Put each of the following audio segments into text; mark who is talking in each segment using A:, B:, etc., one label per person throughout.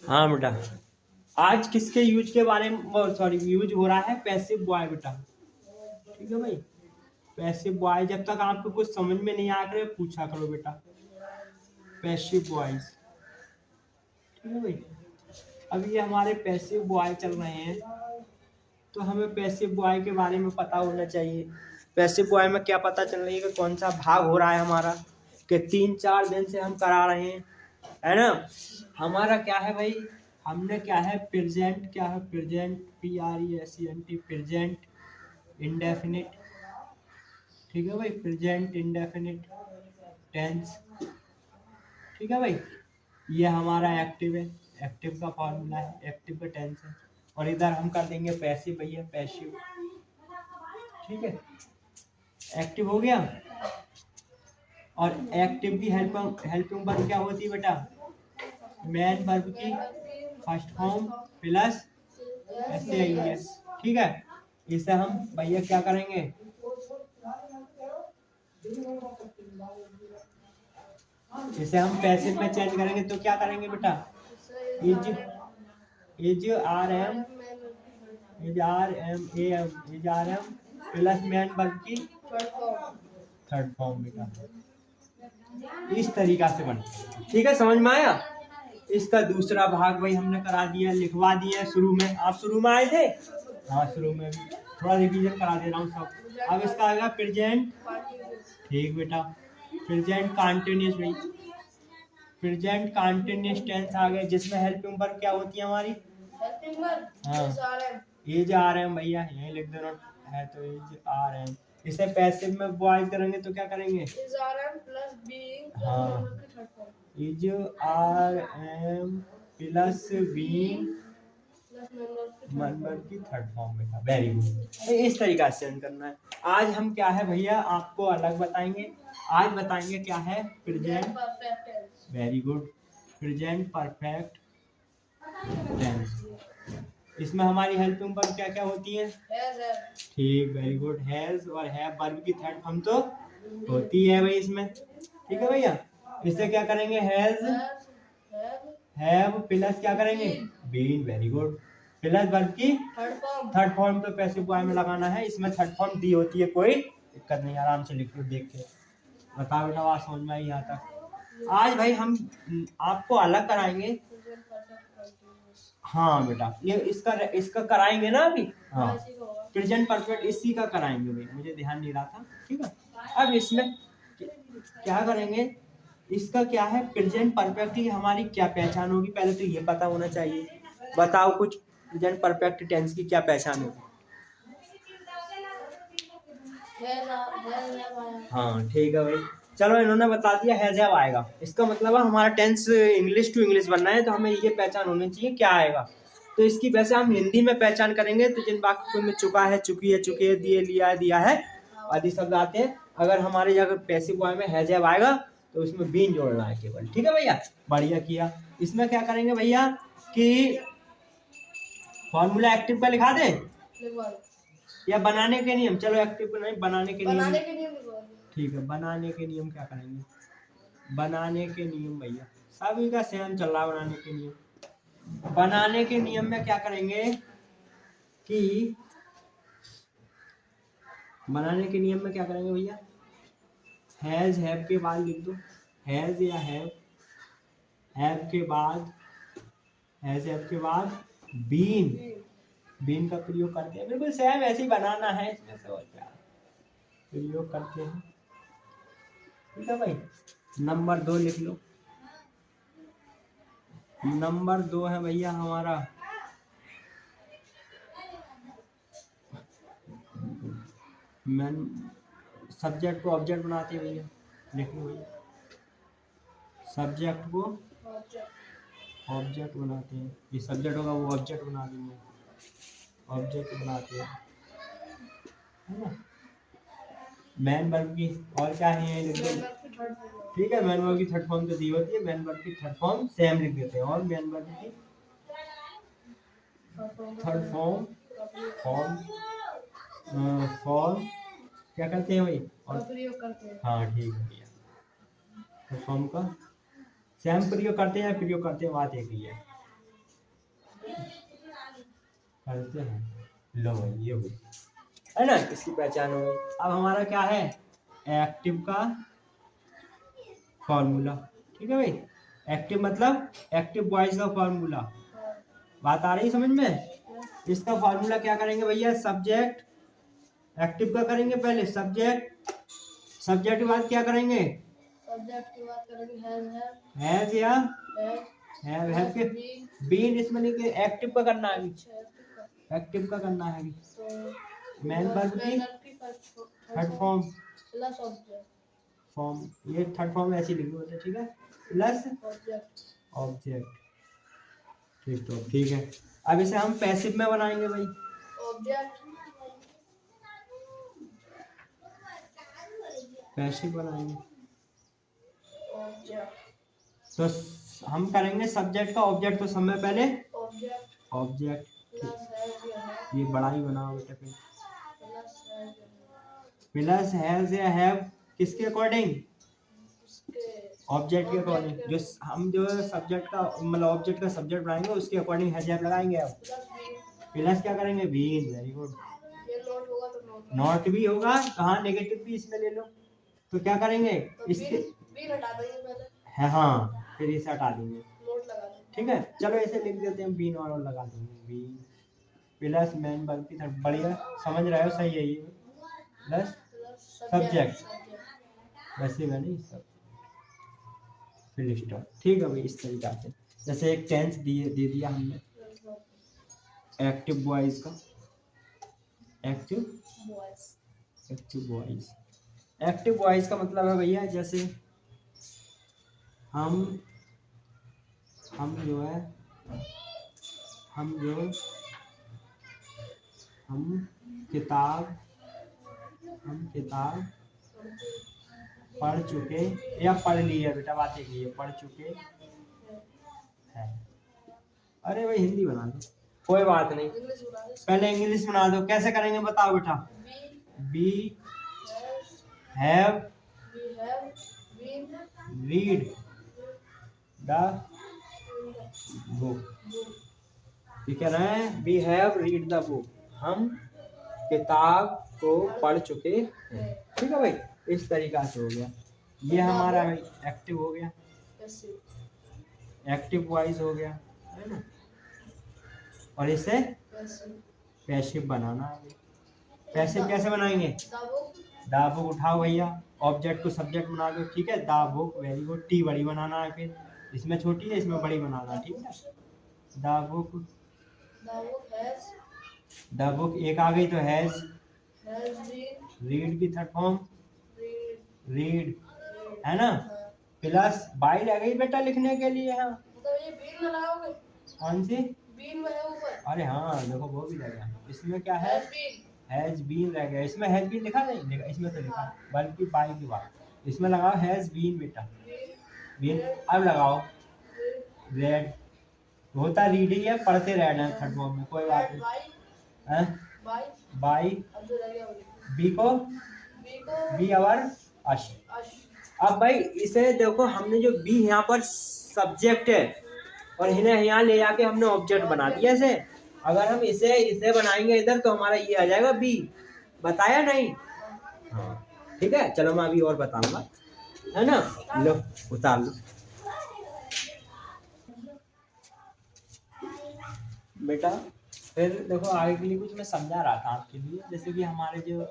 A: हाँ बेटा, आज किसके यूज के बारे में, सॉरी, यूज हो रहा है पैसिव बॉय बेटा। ठीक है भाई, पैसिव बॉय जब तक आपको कुछ समझ में नहीं आ रहा पूछा करो बेटा, पैसिव बॉयज। ठीक है भाई, अब ये हमारे पैसिव बॉय चल रहे हैं, तो हमें पैसिव बॉय के बारे में पता होना चाहिए। पैसिव बॉय में क्या पता चल रही है कि कौन सा भाग हो रहा है हमारा, कि 3-4 दिन से हम करा रहे हैं, है ना। हमारा क्या है भाई, हमने क्या है प्रेजेंट, क्या है प्रेजेंट, PRESENT, प्रेजेंट इंडेफिनिट। ठीक है भाई, प्रेजेंट इंडेफिनिट टेंस। ठीक है भाई, ये हमारा एक्टिव है, एक्टिव का फॉर्मूला है, एक्टिव का टेंस है। और इधर हम कर देंगे पैसिव भैया, पैसिव। ठीक है, एक्टिव हो गया। और एक्टिव की हेल्पिंग वर्ब क्या होती है बेटा, मेन वर्ब की फर्स्ट फॉर्म प्लस SAIS। ठीक है, इसे हम भैया क्या करेंगे, इसे हम पैसिव में चेंज करेंगे तो क्या करेंगे बेटा, is are am plus main verb की थर्ड फॉर्म बेटा, इस तरीका से बन। ठीक है, समझ में आया। इसका दूसरा भाग भाई हमने करा दिया, लिखवा दिया शुरू में। आप शुरू में आए थे, हाँ शुरू में भी थोड़ा रिवीजन करा दे रहा हूँ सब। अब इसका आएगा प्रेजेंट। ठीक बेटा, प्रेजेंट कंटिन्यूअस भाई, प्रेजेंट कंटिन्यूअस टेंस आ गए, जिसमें हेल्पिंग वर्ब क्या होती है हमारी, हाँ इज आर एम भैया, यही लिख देना है तो इज आर एम। इसे पैसिव में बॉयल करेंगे तो क्या करेंगे, is are am plus being, हाँ is are am plus being member की थर्ड फॉर्म बेटा, वेरी गुड। इस तरीका से करना है। आज हम क्या है भैया आपको अलग बताएंगे, आज बताएंगे क्या है present perfect, very good, present perfect tense. इसमें हमारी हेल्पिंग वर्ब क्या क्या होती है, ठीक, वेरी गुड, हैज और हैव वर्ब की थर्ड फॉर्म तो होती है भाई इसमें। ठीक है भैया, इससे क्या करेंगे, हैज हैव प्लस क्या करेंगे, been, very good, plus verb की थर्ड फॉर्म तो पैसिव बॉय में लगाना है। इसमें थर्ड फॉर्म दी होती है, कोई दिक्कत नहीं, आराम से लिख लो, देख के बताओ बेटा, बात समझ में आई यहाँ तक। आज भाई हम आपको अलग कराएंगे, हाँ बेटा ये इसका कराएंगे ना अभी, हाँ प्रेजेंट परफेक्ट इसी का कराएंगे भाई, मुझे ध्यान नहीं रहा था। ठीक है, अब इसमें क्या करेंगे, इसका क्या है प्रेजेंट परफेक्ट की हमारी क्या पहचान होगी, पहले तो ये पता होना चाहिए। बताओ कुछ, प्रेजेंट परफेक्ट टेंस की क्या पहचान होगी। हाँ ठीक है भाई, चलो इन्होंने बता दिया हैज हैव आएगा, इसका मतलब है हमारा टेंस इंग्लिश टू इंग्लिश बनना है, तो हमें ये पहचान होनी चाहिए क्या आएगा। तो इसकी वैसे हम हिंदी में पहचान करेंगे, तो जिन वाक्यों में चुका है, चुकी है, चुके, दिए, लिया, दिया है आदि शब्द आते हैं, अगर हमारे जगह पैसिव बॉय में हैज हैव आएगा तो उसमें बीन जोड़ना है केवल। ठीक है भैया, बढ़िया किया। इसमें क्या करेंगे भैया कि फॉर्मूला एक्टिव का लिखा दे या बनाने के नियम, चलो एक्टिव को नहीं, बनाने के नियम, ठीक है, बनाने के नियम क्या करेंगे, बनाने के नियम भैया सभी का सेम चल रहा है। बनाने के नियम, बनाने के नियम में क्या करेंगे कि बनाने के नियम में क्या करेंगे भैया, हैज हैव के बाद लिख दो, हैज या हैव, हैव के बाद, हैज हैव के बाद बीन, बीन का प्रयोग करते हैं, बिल्कुल सेम ऐसे ही बनाना है, इसमें से और क्या प्रयोग करते हैं। ठीक है भाई, नंबर 2 लिख लो, नंबर 2 है भैया हमारा मैन, सब्जेक्ट को ऑब्जेक्ट बनाते हैं भैया, लिख लो भैया, सब्जेक्ट को ऑब्जेक्ट बनाते हैं, ये सब्जेक्ट होगा वो ऑब्जेक्ट बना देंगे, ऑब्जेक्ट बनाते हैं, है ना। मैन वर्ब की और क्या है लिख दो, ठीक है, मैन वर्ब की थर्ड फॉर्म तो दी होती है, मैन वर्ब की थर्ड फॉर्म सेम लिख देते हैं, और मैन वर्ब की थर्ड फॉर्म फॉर्म क्या करते हैं भाई, और प्रयोग करते हैं, हाँ ठीक है भैया, थर्ड फॉर्म का सेम प्रयोग करते हैं, प्रयोग करते हैं, बात एक ही है। करते हैं। लो भाई ये हुई, है ना, इसकी पहचान हो गई। अब हमारा क्या है, एक्टिव का फॉर्मूला। ठीक है भाई, एक्टिव मतलब एक्टिव वॉइस का फॉर्मूला। बात आ रही है समझ में? इसका फॉर्मूला क्या करेंगे भैया, सब्जेक्ट, एक्टिव का करेंगे पहले सब्जेक्ट, सब्जेक्ट के बाद क्या करेंगे,
B: सब्जेक्ट की बात करेंगे
A: हैज या हैव के
B: बीन।
A: बीन इसमें नहीं के एक्टिव का करना है,
B: अच्छा,
A: एक्टिव का करना है।
B: तो
A: मैन वर्ब की third form,
B: plus object,
A: form ये थर्ड फॉर्म ऐसे लिखी होती है, ठीक है, प्लस
B: ऑब्जेक्ट,
A: ऑब्जेक्ट। ठीक, तो ठीक है। अब इसे हम पैसिव में बनाएंगे भाई,
B: ऑब्जेक्ट,
A: पैसिव बनाएंगे।
B: ऑब्जेक्ट,
A: तो हम करेंगे सब्जेक्ट का ऑब्जेक्ट, तो सब में पहले
B: ऑब्जेक्ट
A: ऑब्जेक्ट,
B: प्लस है,
A: ये बड़ा ही बनाओ बेटा फिर,
B: प्लस है,
A: प्लस हैज या हैव किसके अकॉर्डिंग,
B: उसके
A: ऑब्जेक्ट के अकॉर्डिंग। जो हम जो सब्जेक्ट का मतलब ऑब्जेक्ट का सब्जेक्ट बनाएंगे उसके अकॉर्डिंग हैज हैव लगाएंगे। अब
B: प्लस बीन,
A: प्लस क्या करेंगे, बीन, वेरी गुड।
B: ये नोट होगा तो नोट,
A: नॉट भी होगा, कहाँ नेगेटिव भी इसमें ले लो। तो क्या करेंगे
B: तो
A: इसके,
B: बीन हटा देंगे पहले,
A: है हाँ, फिर इसे हटा देंगे।
B: नोट लगा देंगे।
A: ठीक है, चलो इसे लिख देते हैं, बीन और लगा देंगे, बीन प्लस मैन वर्ब की थर्ड, बढ़िया समझ रहे हो, सही है ये, प्लस सब्जेक्ट, वैसे मैंने सब फिर स्टॉप। ठीक है भाई, इस तरीका से जैसे एक टेंस दे दिया हमने एक्टिव वॉइस का, एक्टिव वॉइस, एक्टिव वॉइस का मतलब है भैया जैसे हम जो है हम किताब पढ़ चुके या पढ़ लिए, बेटा बात एक ही है, पढ़ चुके हैं। अरे भाई हिंदी बना दो, कोई बात नहीं, पहले इंग्लिश बना दो। कैसे करेंगे बताओ बेटा, be have read the book, ये कह रहे हैं we have read the book, हम किताब को पढ़ चुके हैं। ठीक है भाई, इस तरीका से हो गया, ये हमारा एक्टिव हो गया, एक्टिव वॉइस हो गया, है ना। और इसे पैसिव बनाना है। पैसिव कैसे बनाएंगे, द बुक उठाओ भैया, ऑब्जेक्ट को सब्जेक्ट बना दो, ठीक है, the book, very good, T बड़ी बनाना है, फिर इसमें छोटी है इसमें बड़ी बनाना है, ठीक है। द बुक एक आ गई तो हैज, रीड की थर्ड फॉर्म रीड, है ना, प्लस बाई रह गई बेटा लिखने के लिए, हाँ
B: ये बीन लगाओगे,
A: कौन सी,
B: बीन है ऊपर,
A: अरे हाँ देखो वो भी रह गया, इसमें क्या है, हैज बीन रह गया, इसमें हैज बीन लिखा नहीं लिखा, इसमें तो लिखा, बल्कि बाई की बात, इसमें लगाओ हैज बीन बेटा, बीन। अब लगाओ रेड, होता रीड ही है, पढ़ते रहना थर्ड फॉर्म में, कोई बात नहीं है, बाई बी को बी आवर अश। अब भाई इसे देखो, हमने जो बी यहाँ पर सब्जेक्ट है और इन्हें यहाँ ले जाके हमने ऑब्जेक्ट बना दिया इसे, अगर हम इसे बनाएंगे इधर तो हमारा ये आ जाएगा बी, बताया नहीं, हाँ ठीक है। चलो मैं अभी और बताऊंगा, है ना, लो उतार लो बेटा। फिर देखो आगे के लिए कुछ मैं समझा रहा था आपके लिए, जैसे कि हमारे जो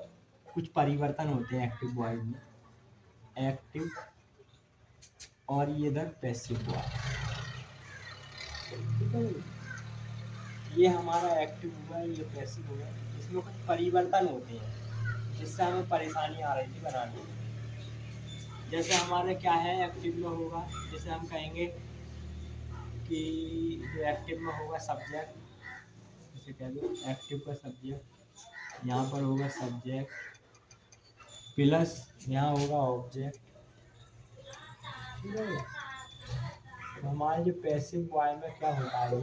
A: कुछ परिवर्तन होते हैं एक्टिव वॉइस में, एक्टिव और ये इधर पैसिव वॉइस, ये हमारा एक्टिव हुआ, ये पैसिव हुआ, इसमें कुछ परिवर्तन होते हैं जिससे हमें परेशानी आ रही थी बनाने में। जैसे हमारे क्या है एक्टिव में होगा, जैसे हम कहेंगे कि जो एक्टिव में होगा सब्जेक्ट, जैसे कह दो एक्टिव का सब्जेक्ट, यहाँ पर होगा सब्जेक्ट प्लस यहाँ होगा ऑब्जेक्ट, ठीक है। तो हमारे जो पैसिव वॉइस में क्या होता है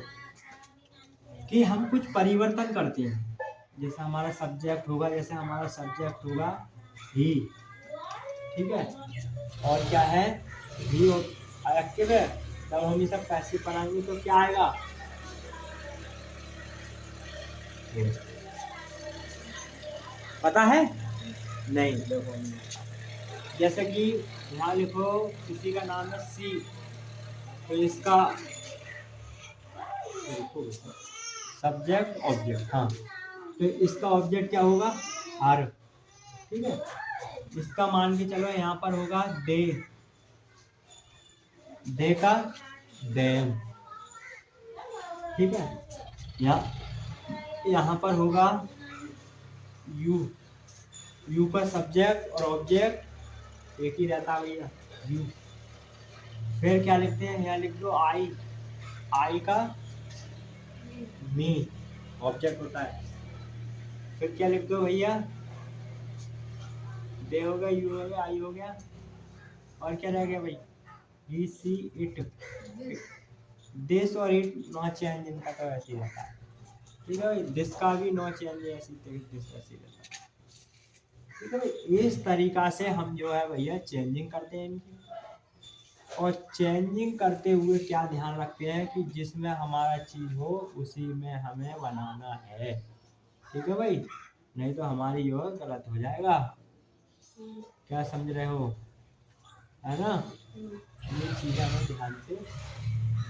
A: कि हम कुछ परिवर्तन करते हैं, जैसे हमारा सब्जेक्ट होगा, जैसे हमारा सब्जेक्ट होगा ही, ठीक है, और क्या है ही एक्टिव है, तब हम ये सब पैसिव बनाएंगे तो क्या आएगा, पता है? नहीं, देखो जैसे कि यहाँ लिखो किसी का नाम है सी, तो इसका सब्जेक्ट ऑब्जेक्ट, हाँ, तो इसका ऑब्जेक्ट क्या होगा? आर, ठीक है। इसका मान के चलो यहाँ पर होगा दे, दे का देम, ठीक है। यहाँ पर होगा यू, यू का सब्जेक्ट और ऑब्जेक्ट एक ही रहता है भैया, यू। फिर क्या लिखते हैं? यहाँ लिख दो आई, आई का मी ऑब्जेक्ट होता है। फिर क्या लिख दो भैया? दे हो गया, यू हो गया, आई हो गया, और क्या रह गया भाई? ही सी इट। दिस और इट नो चेंज, इनका तो ऐसे ही रहता है, ठीक है भाई। दिस का भी नो चेंज, ऐसी दिस ऐसे ही रहता है, ठीक है भाई। इस तरीका से हम जो है भैया चेंजिंग करते हैं इनकी। और चेंजिंग करते हुए क्या ध्यान रखते हैं कि जिसमें हमारा चीज हो उसी में हमें बनाना है, ठीक है भाई। नहीं तो हमारी जो है गलत हो जाएगा। क्या समझ रहे हो? है ना? ये चीज़ें हमें ध्यान से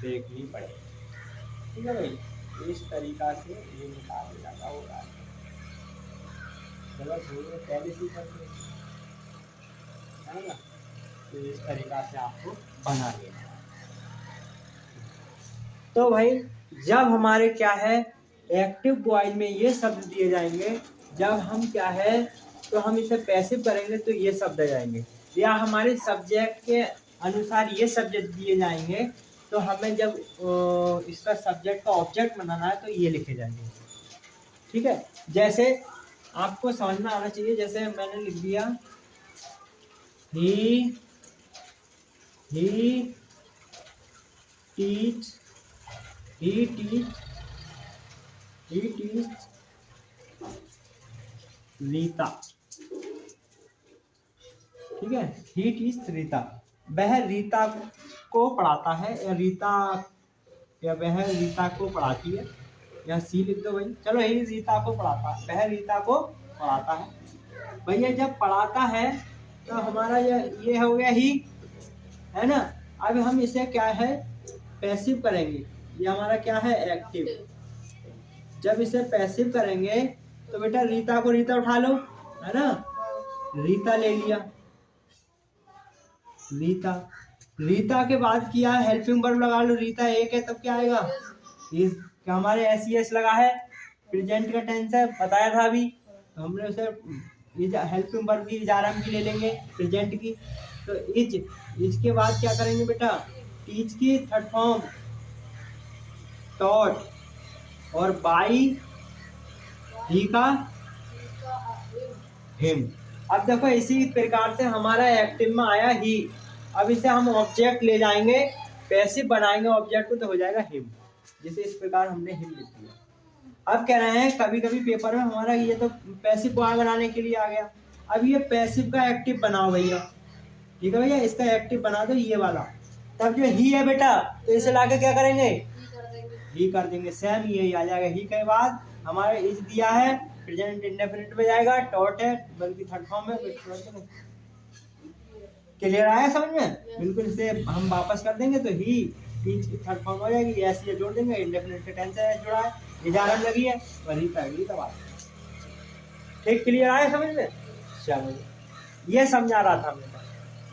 A: देखनी पड़ेगी, ठीक है भाई। इस तरीका से ये निकाल जाता हो रहा है, गलत हो गया पहले से करके, है ना? तो इस तरीका से आपको बना लेना है। तो भाई जब हमारे क्या है एक्टिव वॉइस में ये शब्द दिए जाएंगे, जब हम क्या है तो हम इसे पैसिव करेंगे तो ये शब्द आ जाएंगे, या हमारे सब्जेक्ट के अनुसार ये सब्जेक्ट दिए जाएंगे तो हमें जब इसका सब्जेक्ट का ऑब्जेक्ट बनाना है तो ये लिखे जाएंगे, ठीक है। जैसे आपको समझ में आना चाहिए, जैसे मैंने लिख दिया ही टीच, ही टीच रीता, ठीक है। ही टीच रीता, वह रीता को पढ़ाता है, या वह रीता को पढ़ाती है, या सी लिख दो भाई। चलो ही रीता को पढ़ाता है, वह रीता को पढ़ाता है भैया। जब पढ़ाता है तो हमारा ये हो गया ही, है ना। अब हम इसे क्या है पैसिव करेंगे, ये हमारा क्या है एक्टिव। जब इसे पैसिव करेंगे तो बेटा रीता को रीता उठा लो, है ना। रीता ले लिया, रीता के बाद किया हेल्पिंग वर्ब लगा लो, रीता एक है तब क्या आएगा? इस हमारे एस लगा है, प्रेजेंट का टेंस है, बताया था अभी। तो हमने उसे हेल्पिंग वर्ब की इजाराम की ले लेंगे प्रेजेंट की। तो इसके बाद क्या करेंगे बेटा? टीच की थर्ड फॉर्म टॉट, और बाई ही का हिम। अब देखो इसी प्रकार से हमारा एक्टिव में आया ही। अब इसे हम ऑब्जेक्ट ले जाएंगे, पैसिव बनाएंगे ऑब्जेक्ट को, तो हो जाएगा हिम, जिसे इस प्रकार हमने हिम लिख दिया। अब कह रहे हैं कभी कभी पेपर में हमारा ये तो पैसिव बॉय बनाने के लिए आ गया, अब ये पैसिव का एक्टिव बनाओ भैया, ठीक है भैया। इसका एक्टिव बना दो ये वाला, तब जो ही है बेटा तो इसे लाके क्या करेंगे? ही कर देंगे, सेम यही आ जाएगा। ही के बाद हमारे इस दिया है, प्रेजेंट इंडेफिनिट में जाएगा, टॉट है बल्कि थर्ड फॉर्म है। क्लियर आया समझ में? बिल्कुल। इसे हम वापस कर देंगे तो ही टीच की थर्ड फॉर्म हो जाएगी, ऐसे जोड़ देंगे, इंडेफिनिट टेंस है जुड़ा है, इजारा लगी है, वही पहली दबा। ठीक, क्लियर आया समझ में? चलो ये समझा रहा था मैं।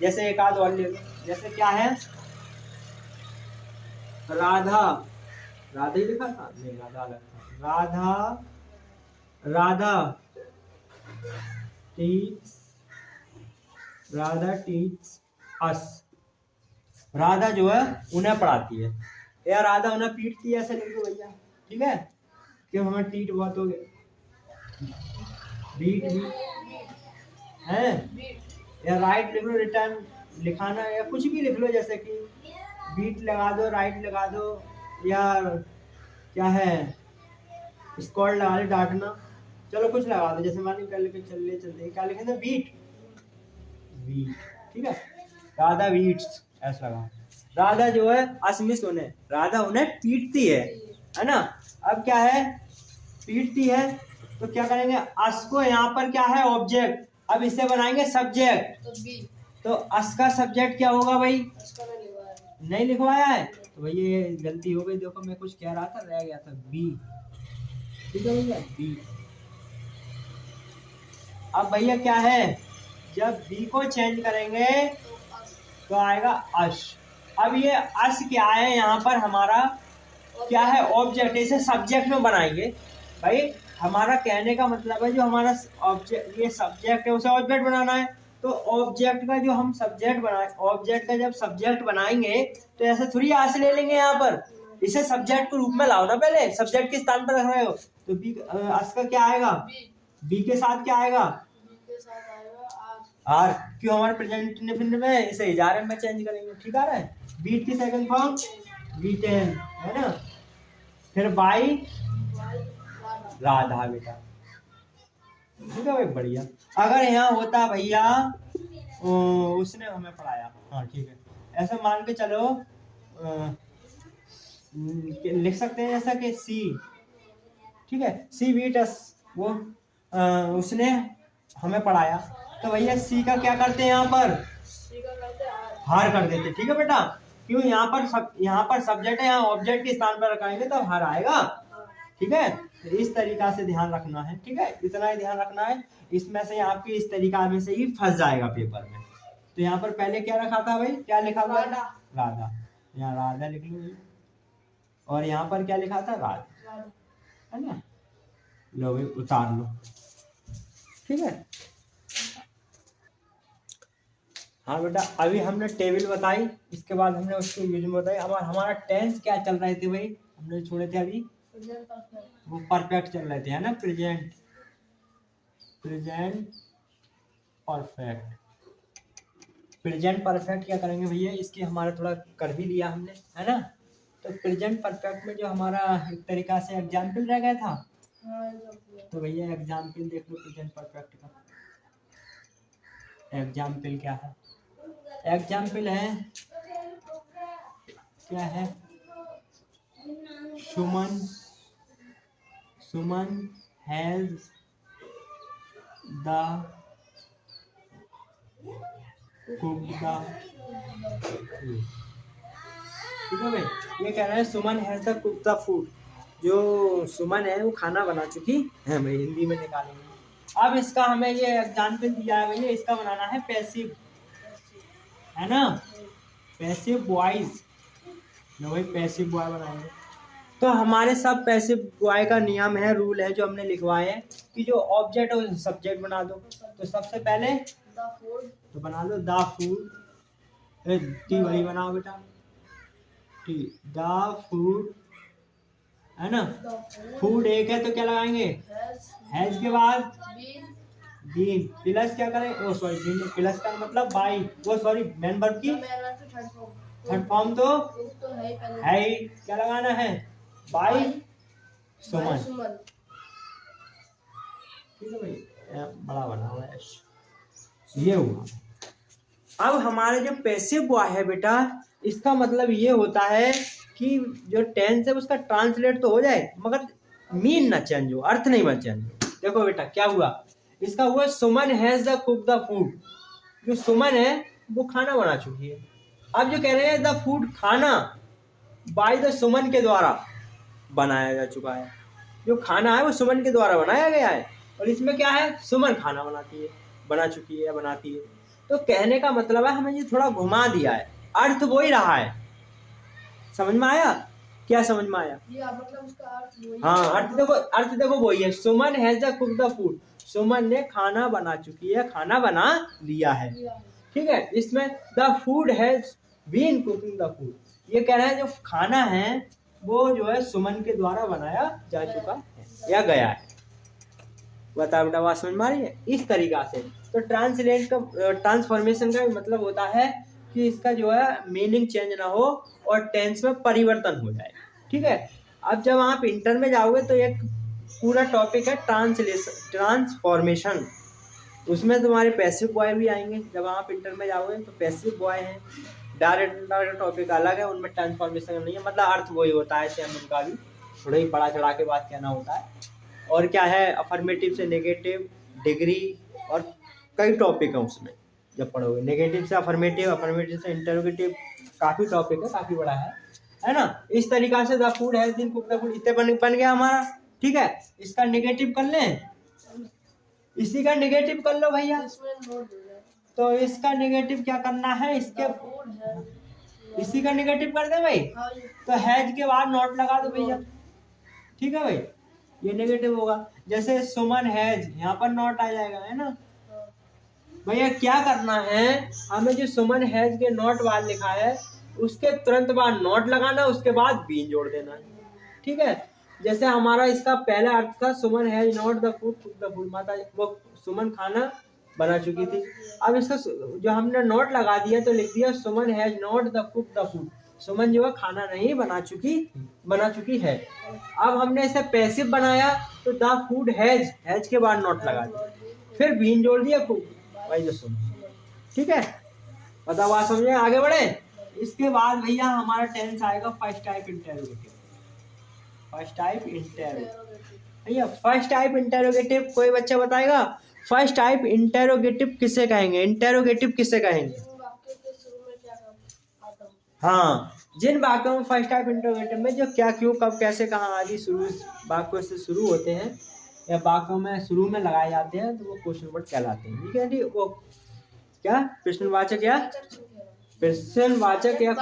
A: जैसे एक आध और ले लो, जैसे क्या है राधा, राधा ही लिखा था, नहीं राधा अलग था। राधा टीच अस, राधा जो है उन्हें पढ़ाती है, या राधा उन्हें पीटती है, ऐसे लिख दो भैया, ठीक है। क्यों हमें टीट बहुत हो गए, बीट भी है, या राइट लिख लो, रिटर्न लिखाना, या कुछ भी लिख लो, जैसे कि बीट लगा दो, राइट लगा दो, या क्या है स्कॉल लगा दो, डांटना, चलो कुछ लगा दो। जैसे मान कर लेके चलते क्या लिखेंगे? बीट, ठीक है। राधा बीट्स ऐसा लगा। राधा जो है असमिस उन्हें, राधा उन्हें पीटती है ना। अब क्या है पीटती है, तो क्या करेंगे, अस को यहाँ पर क्या है ऑब्जेक्ट, अब इसे बनाएंगे सब्जेक्ट।
B: तो बी।
A: तो अस का सब्जेक्ट क्या होगा भाई,
B: इसका नहीं लिखवाया है।
A: नहीं लिखवाया है, तो भाई ये गलती हो गई, देखो मैं कुछ कह रहा था रह गया था, बी। ठीक है भैया, बी। अब भैया क्या है, जब बी को चेंज करेंगे
B: तो अस
A: तो आएगा अश। अब ये अश क्या है यहाँ पर हमारा, क्या है ऑब्जेक्ट, इसे सब्जेक्ट में बनाएंगे। भाई हमारा कहने का मतलब है जो हमारा ऑब्जेक्ट, ये सब्जेक्ट है उसे ऑब्जेक्ट बनाना है, तो ऑब्जेक्ट का जो हम सब्जेक्ट बनाए, ऑब्जेक्ट का जब सब्जेक्ट बनाएंगे तो ऐसे थोड़ी आस ले लेंगे यहाँ पर, इसे सब्जेक्ट के रूप में लाओ ना, पहले सब्जेक्ट के स्थान पर रख रहे हो, तो बी अस का क्या आएगा,
B: बी।
A: बी के साथ क्या आएगा,
B: बी के साथ आएगा आर।
A: आर, क्यों हमारे प्रेजेंट इंडेफिनिट में इसे इजारे में चेंज करेंगे, ठीक आ रहा है। बीट की सेकंड फॉर्म बीटेन है ना, फिर बाई
B: वाई राधा।
A: राधा बेटा, ठीक है भाई बढ़िया। अगर यहाँ होता भैया उसने हमें पढ़ाया, हाँ ठीक है, ऐसा मान के चलो लिख सकते हैं जैसा कि सी, ठीक है, सी बीटस वो उसने हमें पढ़ाया, तो भैया सी का क्या करते हैं यहाँ पर,
B: सी का करते आर।
A: हार कर देते, ठीक है बेटा, क्यों यहाँ पर सब्जेक्ट है, यहाँ ऑब्जेक्ट के स्थान पर रखाएंगे तो हार आएगा, ठीक है। तो इस तरीका से ध्यान रखना है, ठीक है, इतना ही ध्यान रखना है, इसमें से आपके इस तरीका में से ही फंस जाएगा पेपर में। तो यहाँ पर पहले क्या रखा था भाई, क्या लिखा हुआ है,
B: राधा।
A: राधा, यहाँ राधा लिख लो, और यहाँ पर क्या लिखा था, राधा,
B: राधा।
A: है ना, लो भाई उतार लो, ठीक है। हाँ बेटा, अभी हमने टेबल बताई, इसके बाद हमने उसको यूज में बताई, हमारा टेंस क्या चल रहे थे भाई, हमने छोड़े थे अभी,
B: प्रेजेंट परफेक्ट।
A: वो परफेक्ट चल रहे थे, है ना, प्रेजेंट परफेक्ट। प्रेजेंट परफेक्ट क्या करेंगे भैया, इसकी हमारा थोड़ा कर भी लिया हमने, है ना। तो प्रेजेंट परफेक्ट में जो हमारा एक तरीका से एग्जाम्पल रह गया था,
B: हाँ एकदम।
A: तो भैया एग्जाम्पल देख लो प्रेजेंट परफेक्ट का, एग्जाम्पल क्या है, एग्जाम्पल है, क्या है, Suman has the cooked the, ठीक है भाई, ये कह रहे हैं Suman has the cooked the food, जो सुमन है वो खाना बना चुकी है, भाई हिंदी में निकालेंगे। अब इसका हमें ये एग्जाम्पल दिया है भैया, इसका बनाना है पैसिव, है ना, पैसिव बॉयज, लो भाई पैसिव बॉय बनाएंगे। तो हमारे सब पैसिव बॉय का नियम है, रूल है जो हमने लिखवाए हैं कि जो ऑब्जेक्ट है उसे सब्जेक्ट बना दो। तो सबसे पहले
B: द फूड।
A: तो बना लो द फूड, टी वही बनाओ बेटा, टी द फूड, है ना,
B: द फूड
A: फूड एक है तो क्या लगाएंगे, हैज के बाद
B: बीन।
A: बीन, प्लस क्या करें, ओ सॉरी बीन प्लस का मतलब बाई, वो सॉरी मेन वर्ब की थर्ड फॉर्म तो
B: तो है ही पहले।
A: है ही, क्या लगाना है, बाई सुमन,
B: सुमन।
A: ठीक है भाई, बड़ा बना हुआ है, ये हुआ। अब हमारे जो पैसिव बॉय है बेटा, इसका मतलब ये होता है कि जो टेंस है उसका ट्रांसलेट तो हो जाए मगर मीन ना चेंज हो, अर्थ नहीं बन चेंज हो। देखो बेटा क्या हुआ, इसका हुआ Suman has the cook the food, जो सुमन है वो खाना बना चुकी है। अब जो कह रहे हैं द फूड, खाना बाय द सुमन के द्वारा बनाया जा चुका है, जो खाना है वो सुमन के द्वारा बनाया गया है, और इसमें क्या है, सुमन खाना बनाती है, बना चुकी है या बनाती है। तो कहने का मतलब है हमें ये थोड़ा घुमा दिया है, अर्थ वो ही रहा है, समझ में आया, क्या समझ में आया,
B: ये मतलब उसका अर्थ वही है।
A: हाँ अर्थ देखो वही है, Suman has the cook the food, Suman ने खाना बना चुकी है, खाना बना लिया है, ठीक है। इसमें the food has been cooking the food, ये कह रहे हैं जो खाना है वो जो है सुमन के द्वारा बनाया जा चुका है या गया है। बता बेटा बात समझ में आ रही है, इस तरीका से। तो ट्रांसलेट का ट्रांसफॉर्मेशन का मतलब होता है कि इसका जो है मीनिंग चेंज ना हो और टेंस में परिवर्तन हो जाए, ठीक है। अब जब आप इंटर में जाओगे तो एक पूरा टॉपिक है ट्रांसफॉर्मेशन, उसमें तुम्हारे पैसिव बॉय भी आएंगे। जब आप इंटर में जाओगे तो पैसिव बॉय हैं, डायरेक्ट टॉपिक अलग है, उनमें ट्रांसफॉर्मेशन नहीं है, मतलब अर्थ वही होता है सेम, उनका भी थोड़ा ही बड़ा चढ़ा के बात कहना होता है। और क्या है अफर्मेटिव से नेगेटिव, डिग्री और कई टॉपिक है उसमें जब पढ़ोगे। नेगेटिव से अफर्मेटिव, अफर्मेटिव से इंटरोगेटिव, काफ़ी टॉपिक है, काफ़ी बड़ा है ना। इस तरीक़ा से the food has been cooked, the food इतने बन गया हमारा। ठीक है, इसका नेगेटिव कर लें, इसी का नेगेटिव कर लो भैया।
B: इसमें नोट दे दे।
A: तो इसका नेगेटिव क्या करना है, इसके
B: The food has
A: इसी का नेगेटिव कर दे भाई।
B: हाँ ये
A: तो हैज के बाद नॉट लगा दो भैया। ठीक है भाई, ये नेगेटिव होगा। जैसे सुमन हैज, यहाँ पर नॉट आ जाएगा, है ना
B: हाँ।
A: भैया। क्या करना है हमें, जो सुमन हैज के नॉट बाद लिखा है उसके तुरंत बाद नॉट लगाना, उसके बाद बीन जोड़ देना है। ठीक है, जैसे हमारा इसका पहला अर्थ था Suman has not the food cook the food, माता वो सुमन खाना बना चुकी थी। अब इसका जो हमने नोट लगा दिया तो लिख दिया Suman has not the cook the food, Suman जो है खाना नहीं बना चुकी है। अब हमने इसे पैसिव बनाया तो द फूड हैज के बाद नॉट लगा दिया, फिर बीन जोड़ दिया कुक भाई जो सुन। ठीक है, बताओ बात समझे, आगे बढ़े। इसके बाद भैया हमारा टेंस आएगा first type interrogative. First type interrogative भैया, फर्स्ट टाइप इंटरोगेटिव कोई बच्चा बताएगा फर्स्ट टाइप इंटरोगेटिव किसे कहेंगे, इंटरोगेटिव किसे कहेंगे।
B: वाक्य के शुरू में क्या काम आता है?
A: हाँ, जिन वाक्यों में फर्स्ट टाइप इंटरोगेटिव में जो क्या क्यों कब कैसे कहाँ आदि शुरू वाक्यों से शुरू होते हैं या वाक्यों में शुरू में लगाए जाते हैं तो वो क्वेश्चन वर्ड कहलाते हैं। ठीक है जी, वो क्या प्रश्नवाचक या प्रश्नवाचक या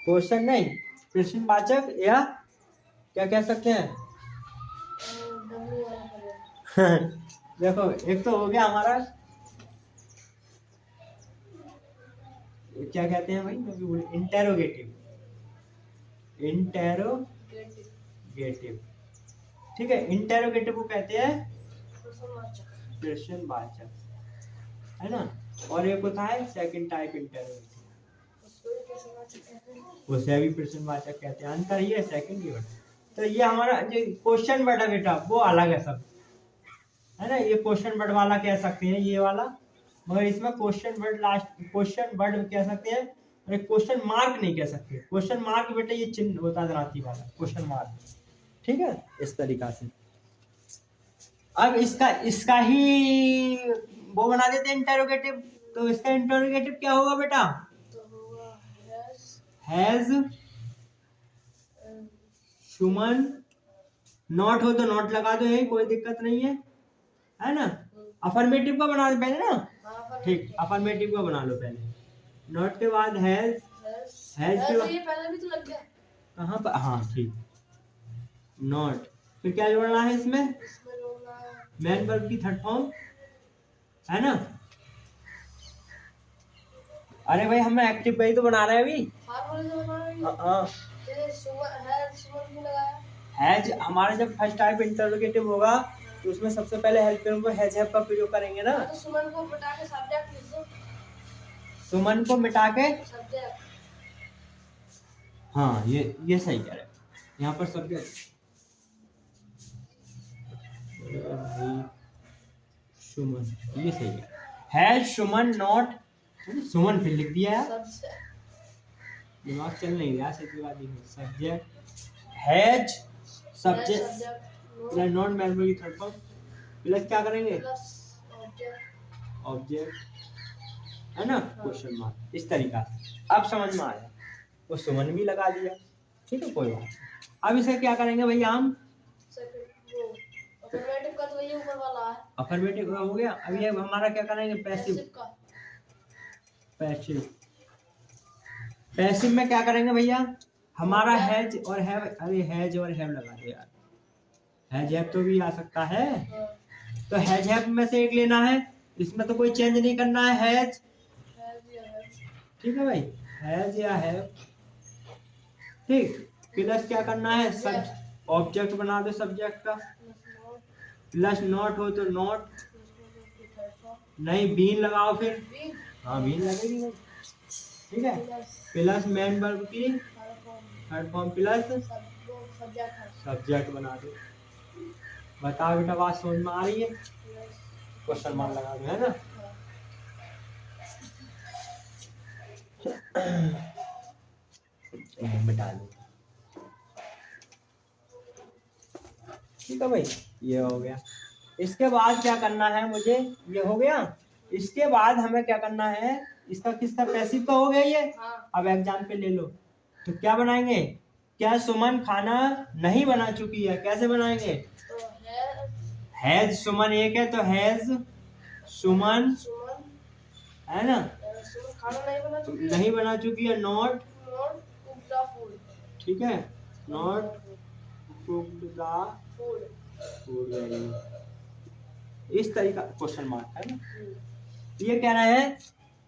A: क्वेश्चन नहीं, प्रश्नवाचक या क्या कह सकते हैं। देखो एक तो हो गया हमारा क्या कहते हैं भाई, इंटेरोगेटिव, इंटेरोगेटिव। ठीक है, इंटेरोगेटिव को कहते हैं प्रश्नवाचक, है ना। और एक होता है सेकंड टाइप इंटरोगेटिव, उसे भी प्रश्नवाचक कहते हैं। अंतर ये सेकंड ही वर्ड। तो ये हमारा जो क्वेश्चन वर्ड है बेटा वो अलग है सब, है ना। ये क्वेश्चन वर्ड वाला कह सकते हैं ये वाला, मगर इसमें question word last question word कह सकते हैं और क्वेश्चन मार्क नहीं कह सकते। क्वेश्चन मार्क बेटा ये चिन्ह होता है दराती वाला क्वेश्चन मार्क। ठीक है, इस तरीका से। अब इसका ही वो बना देते हैं इंटरोगेटिव। तो इसका इंटरोगेटिव क्या होगा बेटा, हैज सुमन, नॉट हो तो नॉट लगा दो, यही कोई दिक्कत नहीं है ना। अफर्मेटिव का बना दो पहले ना, ठीक, अफर्मेटिव का बना लो पहले। नॉट के बाद हैज के बाद
B: ये पहले भी तो लग गया
A: कहाँ पर, हाँ ठीक, नॉट, फिर क्या जोड़ना है इसमें,
B: इसमें जोड़ना है
A: मैन वर्ब की थर्ड फॉर्म, है ना। अरे भाई हमें एक्टिव का ही तो बना रहे हैं अभी।
B: फार्मूले से बना रही है।
A: हाँ,
B: ये सुमन क्यों लगाया?
A: हैज हमारा जब फर्स्ट टाइप इंटरोगेटिव होगा तो उसमें सबसे पहले हेल्प में हैज हैव का प्रयोग करेंगे ना।
B: तो सुमन को मिटा के सब्जेक्ट लिख दो।
A: सुमन को मिटा के
B: सब्जेक्ट,
A: हाँ ये सही कह रहे हैं, यहाँ पर सब्जेक्ट सुमन, ये सही है। हैज सुमन नॉट, सुमन फिर लिख दिया है,
B: सब्जेक्ट
A: दिमाग चल नहीं रहा, सही बात है। Subject has subject plus not man की थर्ड फॉर्म प्लस क्या करेंगे
B: प्लस
A: ऑब्जेक्ट, है ना, क्वेश्चन मार्क। इस तरीका से अब समझ में आया, वो सुमन भी लगा दिया। ठीक है, कोई बात नहीं। अब इसे क्या करेंगे भैया हम,
B: अफर्मेटिव का तो वही ऊपर वाला है।
A: अफर्मेटिव हो गया। अब ये हमारा क्या करेंगे, पैसिव
B: का
A: पैसिव पैसिव में क्या करेंगे भैया, हमारा हैज और हैव, अरे हैज और हैव लगा दे यार, हैज हैव तो भी आ सकता है। तो हैज हैव में से एक लेना है, इसमें तो कोई चेंज नहीं करना है, हैज। ठीक है भाई, हैज या हैव। ठीक, प्लस क्या करना है, सब ऑब्जेक्ट बना दो सब्जेक्ट का, प्लस नॉट हो तो नॉट, नहीं बीन लगाओ फिर, हाँ बीन लगेगी भाई। ठीक है, प्लस मैन वर्ब की थर्ड फॉर्म प्लस सब्जेक्ट बना दो। बताओ बेटा बात समझ में आ रही है, क्वेश्चन मार्क लगा दो, है ना। मिटा दो, ठीक है भाई, ये हो गया। इसके बाद क्या करना है मुझे, ये हो गया। इसके बाद हमें क्या करना है, इसका किसका पैसिव का हो गया ये।
B: हाँ।
A: अब एग्जाम्पल ले लो, तो क्या बनाएंगे, क्या सुमन खाना नहीं बना चुकी है, कैसे बनाएंगे,
B: तो है
A: हैज सुमन एक है तो हैज सुमन,
B: सुमन
A: है ना,
B: सुमन खाना नहीं बना चुकी है।
A: नहीं बना चुकी है, not,
B: not cook the food.
A: ठीक है, not cooked the
B: food.
A: Food, इस तरीका क्वेश्चन मार्क है ना। ये कह रहा है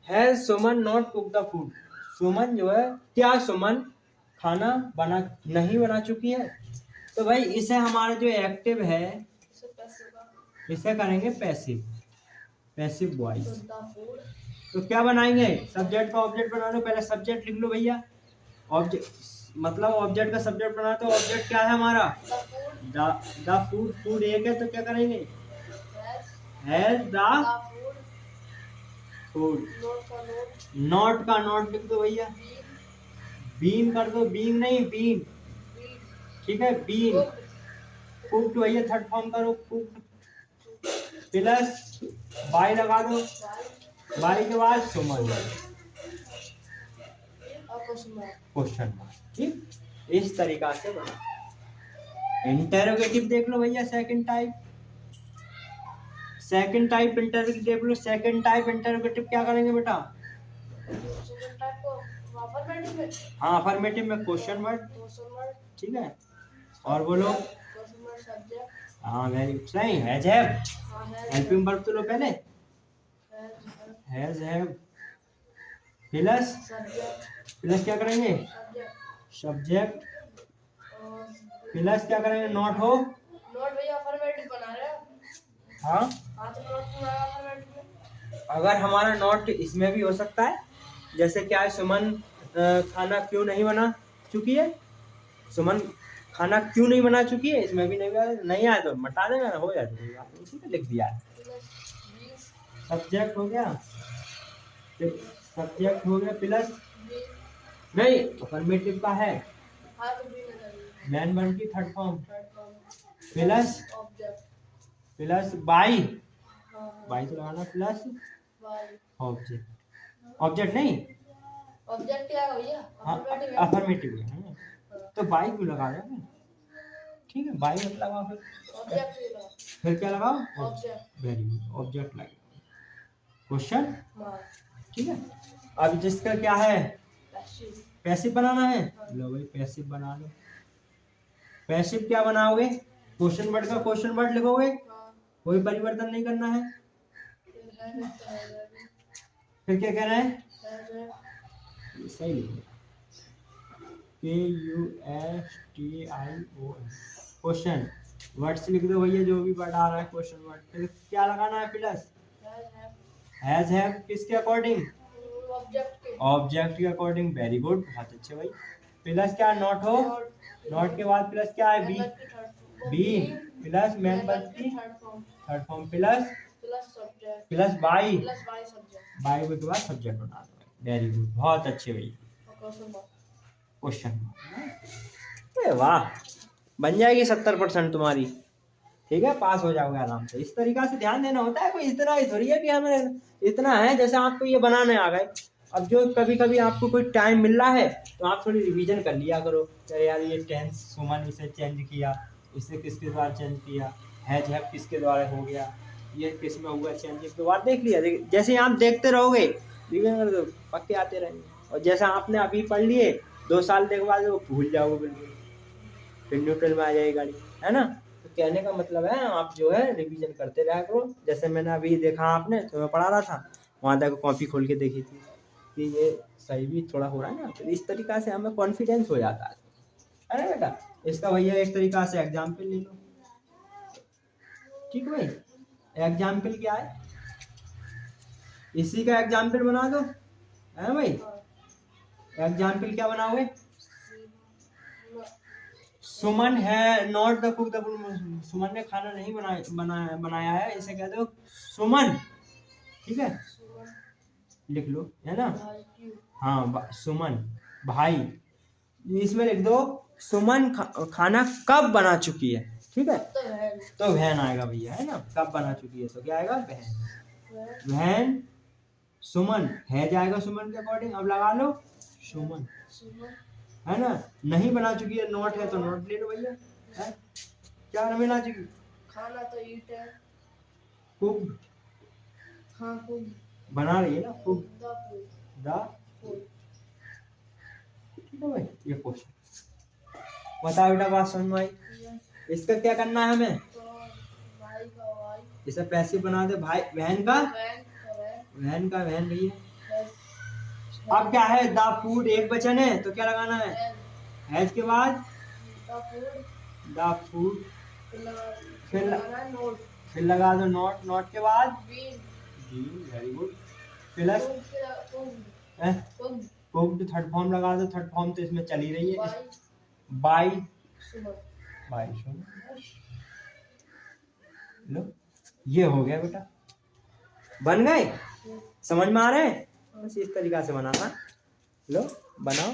A: has Suman not cook the food, Suman जो है, क्या सुमन खाना नहीं बना चुकी है। तो भाई इसे हमारा जो एक्टिव है इसे करेंगे पैसिव, पैसिव वॉइस। तो क्या बनाएंगे, सब्जेक्ट का ऑब्जेक्ट बना लो, पहले सब्जेक्ट लिख लो भैया, ऑब्जेक्ट मतलब ऑब्जेक्ट का सब्जेक्ट बना, तो ऑब्जेक्ट क्या है हमारा, द फूड, फूड एक है तो क्या करेंगे, हैज द फूड, नॉट का नॉट लिख दो भैया, बीन कर दो, बीन नहीं बीन, ठीक है, बीन, कुक्ड भैया थर्ड फॉर्म करो, कुक्ड, प्लस बाई लगा दो, बाई के बाद सुमन, क्वेश्चन मार्क, ठीक, इस तरीका से बना। इंटेरोगेटिव देख लो भैया, second type, second type interrogative देख लो, सेकंड टाइप इंटेरोगेटिव क्या करेंगे बेटा, हाँ अफर्मेटिव में क्वेश्चन वर्ड, ठीक है, और बोलो, हाँ वेरी सही, हैज हैव, हेल्पिंग वर्ब तो लो पहले, हैज हैव, प्लस, प्लस क्या करेंगे, सब्जेक्ट, प्लस क्या करेंगे, नॉट हो,
B: नॉट भैया अफर्मेटिव बना रहे हो।
A: हाँ
B: तो नॉट बनाया अफर्मेटिव में।
A: अगर हमारा नॉट इसमें भी हो सकता है, जैसे क्या है, सुमन खाना क्यों नहीं बना चुकी है, सुमन खाना क्यों नहीं बना चुकी है, इसमें भी नहीं आया तो मटा देना, हो जाए कोई बात नहीं, ठीक है, लिख दिया, सब्जेक्ट हो गया, सब्जेक्ट हो गया, प्लस नहीं अफर्मेटिव का है, मैन वर्ब की third form, plus plus by, by तो लगाना, प्लस ऑब्जेक्ट, ऑब्जेक्ट नहीं,
B: ऑब्जेक्ट क्या है भैया,
A: अफर्मेटिव है, तो बाई क्यों लगा रहे हैं, ठीक है, बाई मत लगाओ, फिर क्या लगाओ, ऑब्जेक्ट, वेरी गुड, ऑब्जेक्ट लगे, क्वेश्चन, ठीक है। अब जिसका क्या है, पैसिव बनाना है, लो भाई पैसिव बना लो, पैसिव क्या बनाओगे, क्वेश्चन वर्ड का क्वेश्चन वर्ड लिखोगे, कोई परिवर्तन नहीं करना है, फिर क्या कहना है, सही लिखो, KUSTION, क्वेश्चन वर्ड्स लिख दो भैया, जो भी वर्ड आ रहा है क्वेश्चन वर्ड, फिर क्या लगाना है, प्लस हैज हैव, किसके अकॉर्डिंग, ऑब्जेक्ट के अकॉर्डिंग, वेरी गुड, बहुत अच्छे भाई, प्लस क्या, नॉट हो, नॉट के बाद प्लस क्या है, be, be plus main verb की third form, plus by, by के बाद सब्जेक्ट बना दो, वेरी गुड, बहुत अच्छे भैया, क्वेश्चन, वाह, बन जाएगी 70% तुम्हारी, ठीक है, पास हो जाओगे आराम से। इस तरीका से ध्यान देना होता है, कोई इतना ही थोड़ी है कि हमें इतना है, जैसे आपको ये बनाने आ गए, अब जो कभी कभी आपको कोई टाइम मिल रहा है तो आप थोड़ी रिवीजन कर लिया करो, अरे यार ये टेंस सुमन इसे चेंज किया, इसे किसके द्वारा चेंज किया, हैज हैव किसके द्वारा हो गया, ये किस में हुआ चेंज, एक दो बार देख लिया, जैसे आप देखते रहोगे रिवीजन कर दो, पक्के आते रहेंगे, और जैसा आपने अभी पढ़ लिए 2 साल देखने बाद वो भूल जाओगे बिल्कुल, फिर न्यूट्रल में आ जाएगी गाड़ी, है ना। तो कहने का मतलब है आप जो है रिवीजन करते रहा करो, जैसे मैंने अभी देखा आपने तो मैं पढ़ा रहा था, वहाँ तक कॉपी खोल के देखी थी कि ये सही भी थोड़ा हो रहा है ना, तो इस तरीका से हमें कॉन्फिडेंस हो जाता है, अरे बेटा। इसका भैया एक तरीका से एग्जाम्पल ले लो, ठीक भाई, एग्जाम्पल क्या है, इसी का एग्जाम्पल बना दो, है भाई, एग्जाम्पल क्या बनाओगे, सुमन है not the cook the food, Suman ने खाना नहीं बनाया है, इसे कह दो सुमन, ठीक है, लिख लो, है ना, हाँ सुमन भाई, इसमें लिख दो सुमन खाना कब बना चुकी है, ठीक है,
B: तो वैन
A: तो वैन आएगा भैया, है ना। कब बना चुकी है तो क्या आएगा, वैन।
B: वैन
A: वैन सुमन है जाएगा सुमन के अकॉर्डिंग, अब लगा लो सुमन,
B: सुमन
A: है ना। नहीं बना चुकी है, नॉट है तो नॉट ले लो भैया, है। क्या नहीं बना चुकी,
B: खाना तो ईट है।
A: कुक
B: हाँ कुक
A: बना रही है ना, cook
B: the food
A: the,
B: food
A: ठीक है भाई। ये क्वेश्चन बताओ बेटा, बात समझ में आई। इसका क्या करना है हमें,
B: तो भाई का भाई
A: इसे पैसिव बना दे, भाई वैन का
B: वैन का वैन
A: वैन का वैन भैया।
B: हैज
A: अब क्या है, द फूड एक वचन है तो क्या लगाना है,
B: हैज
A: हैज के बाद
B: द फूड
A: द फूड,
B: फिर लगाना है नोट
A: फिर लगा दो नॉट, नॉट के बाद
B: been
A: been, very good, plus
B: cook
A: cooked, third form लगा दो, थर्ड फॉर्म तो इसमें चल ही रही है,
B: बाई
A: बाई
B: सुमन
A: बाई सुन। लो ये हो गया बेटा, बन गए, समझ में आ रहे हैं। बस इस तरीका से बनाना, लो बनाओ।